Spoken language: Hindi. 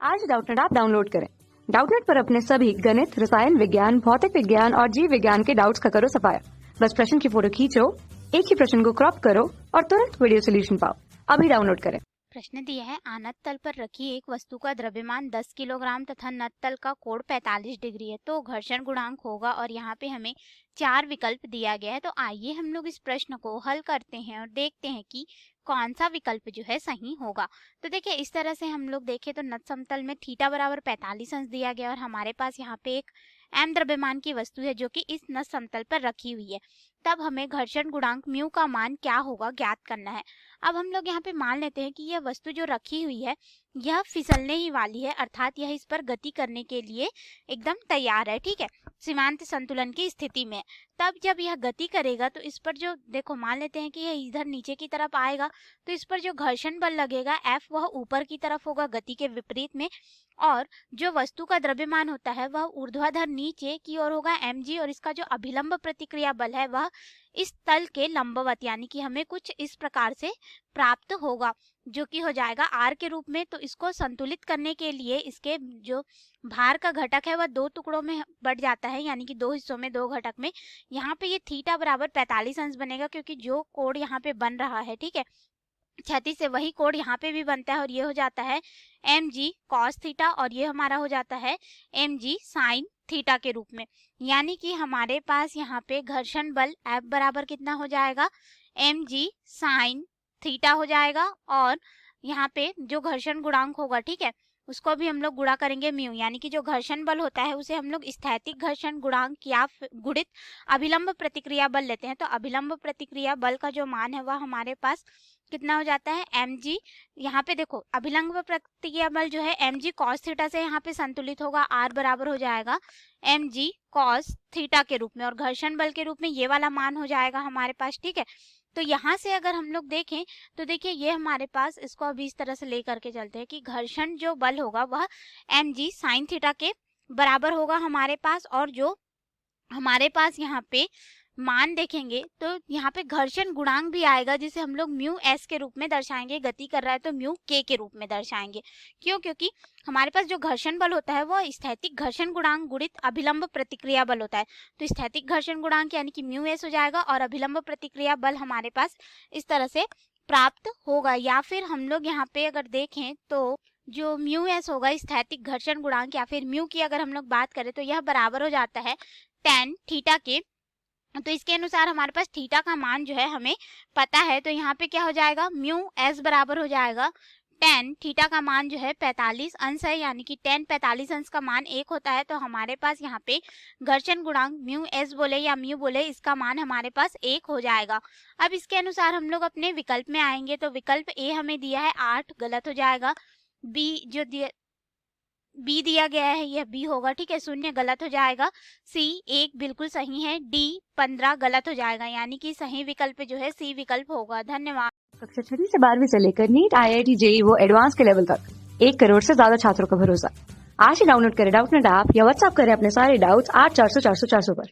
आज डाउटनेट ऐप डाउनलोड करें। डाउटनेट पर अपने सभी गणित, रसायन विज्ञान, भौतिक विज्ञान और जीव विज्ञान के डाउट्स का करो सफाया। बस प्रश्न की फोटो खींचो, एक ही प्रश्न को क्रॉप करो और तुरंत वीडियो सोल्यूशन पाओ। अभी डाउनलोड करें। प्रश्न दिया है, आनत तल पर रखी एक वस्तु का द्रव्यमान 10 किलोग्राम तथा नत तल का कोण 45 डिग्री है, तो घर्षण गुणांक होगा। और यहाँ पे हमें 4 विकल्प दिया गया है। तो आइए हम लोग इस प्रश्न को हल करते हैं और देखते हैं कि कौन सा विकल्प जो है सही होगा। तो देखिए, इस तरह से हम लोग देखें तो नत समतल में थीटा बराबर 45 अंश दिया गया और हमारे पास यहाँ पे एक m द्रव्यमान की वस्तु है जो कि इस नत समतल पर रखी हुई है। तब हमें घर्षण गुणांक म्यू का मान क्या होगा ज्ञात करना है। अब हम लोग यहाँ पे मान लेते हैं कि यह वस्तु जो रखी हुई है यह फिसलने ही वाली है, अर्थात यह इस पर गति करने के लिए एकदम तैयार है। ठीक है, सीमांत संतुलन की स्थिति में। तब जब यह गति करेगा तो इस पर जो देखो, मान लेते हैं कि यह इधर नीचे की तरफ आएगा, तो इस पर जो घर्षण बल लगेगा F वह ऊपर की तरफ होगा गति के विपरीत में, और जो वस्तु का द्रव्यमान होता है वह ऊर्ध्वाधर नीचे की ओर होगा mg, और इसका जो अभिलंब प्रतिक्रिया बल है वह इस तल के लंबवत, यानी कि हमें कुछ इस प्रकार से प्राप्त होगा जो कि हो जाएगा r के रूप में। तो इसको संतुलित करने के लिए इसके जो भार का घटक है वह 2 टुकड़ों में बढ़ जाता है, यानी कि 2 हिस्सों में 2 घटक में। यहाँ पे ये थीटा बराबर 45 अंश बनेगा, क्योंकि जो कोण यहाँ पे बन रहा है, ठीक है, क्षैतिज से वही कोण यहाँ पे भी बनता है, और ये हो जाता है mg cos थीटा, और ये हमारा हो जाता है mg sin थीटा के रूप में। यानी कि हमारे पास यहाँ पे घर्षण बल F बराबर कितना हो जाएगा, mg sin थीटा हो जाएगा, और यहाँ पे जो घर्षण गुणांक होगा, ठीक है, उसको भी हम लोग गुणा करेंगे म्यू, यानी कि जो घर्षण बल होता है उसे हम लोग स्थैतिक घर्षण गुणांक या गुणित अभिलंब प्रतिक्रिया बल लेते हैं। तो अभिलंब प्रतिक्रिया बल का जो मान है वह हमारे पास कितना हो जाता है mg। यहाँ पे देखो, अभिलंब प्रतिक्रिया बल जो है mg cos थीटा से यहाँ पे संतुलित होगा, r बराबर हो जाएगा mg cos थीटा के रूप में, और घर्षण बल के रूप में ये वाला मान हो जाएगा हमारे पास। ठीक है, तो यहाँ से अगर हम लोग देखें तो देखिए ये हमारे पास, इसको अभी इस तरह से ले करके चलते हैं कि घर्षण जो बल होगा वह mg sin थीटा के बराबर होगा हमारे पास, और जो हमारे पास यहाँ पे मान देखेंगे तो यहाँ पे घर्षण गुणांक भी आएगा, जिसे हम लोग म्यू एस के रूप में दर्शाएंगे। गति कर रहा है तो म्यू के रूप में दर्शाएंगे। क्यों? क्योंकि हमारे पास जो घर्षण बल होता है वह स्थैतिक घर्षण गुणांक गुणित अभिलंब प्रतिक्रिया बल होता है। तो स्थैतिक घर्षण गुणांक यानी कि म्यू एस हो जाएगा, और अभिलंब प्रतिक्रिया बल हमारे पास इस तरह से प्राप्त होगा। या फिर हम लोग यहाँ पे अगर देखें तो जो म्यू एस होगा स्थैतिक घर्षण गुणांक, या फिर म्यू की अगर हम लोग बात करें तो यह बराबर हो जाता है tan थीटा के। तो इसके अनुसार हमारे पास थीटा का मान जो है हमें पता है, तो यहाँ पे क्या हो जाएगा, म्यू एस बराबर हो जाएगा tan थीटा का मान जो है 45 अंश है, यानी कि tan 45 अंश का मान 1 होता है। तो हमारे पास यहाँ पे घर्षण गुणांक म्यू एस बोले या म्यू बोले, इसका मान हमारे पास 1 हो जाएगा। अब इसके अनुसार हम लोग अपने विकल्प में आएंगे, तो विकल्प ए हमें दिया है 8, गलत हो जाएगा। बी जो बी दिया गया है यह बी होगा, ठीक है, 0 गलत हो जाएगा। सी 1 बिल्कुल सही है। डी 15 गलत हो जाएगा, यानी कि सही विकल्प जो है सी विकल्प होगा। धन्यवाद। कक्षा 6 से 12वीं से लेकर नीट, IIT, JEE वो एडवांस के लेवल तक 1 करोड़ से ज्यादा छात्रों का भरोसा। आज ही डाउनलोड करें डाउटनेट ऐप या व्हाट्सएप करें अपने सारे डाउट्स 8400 400 400 पर।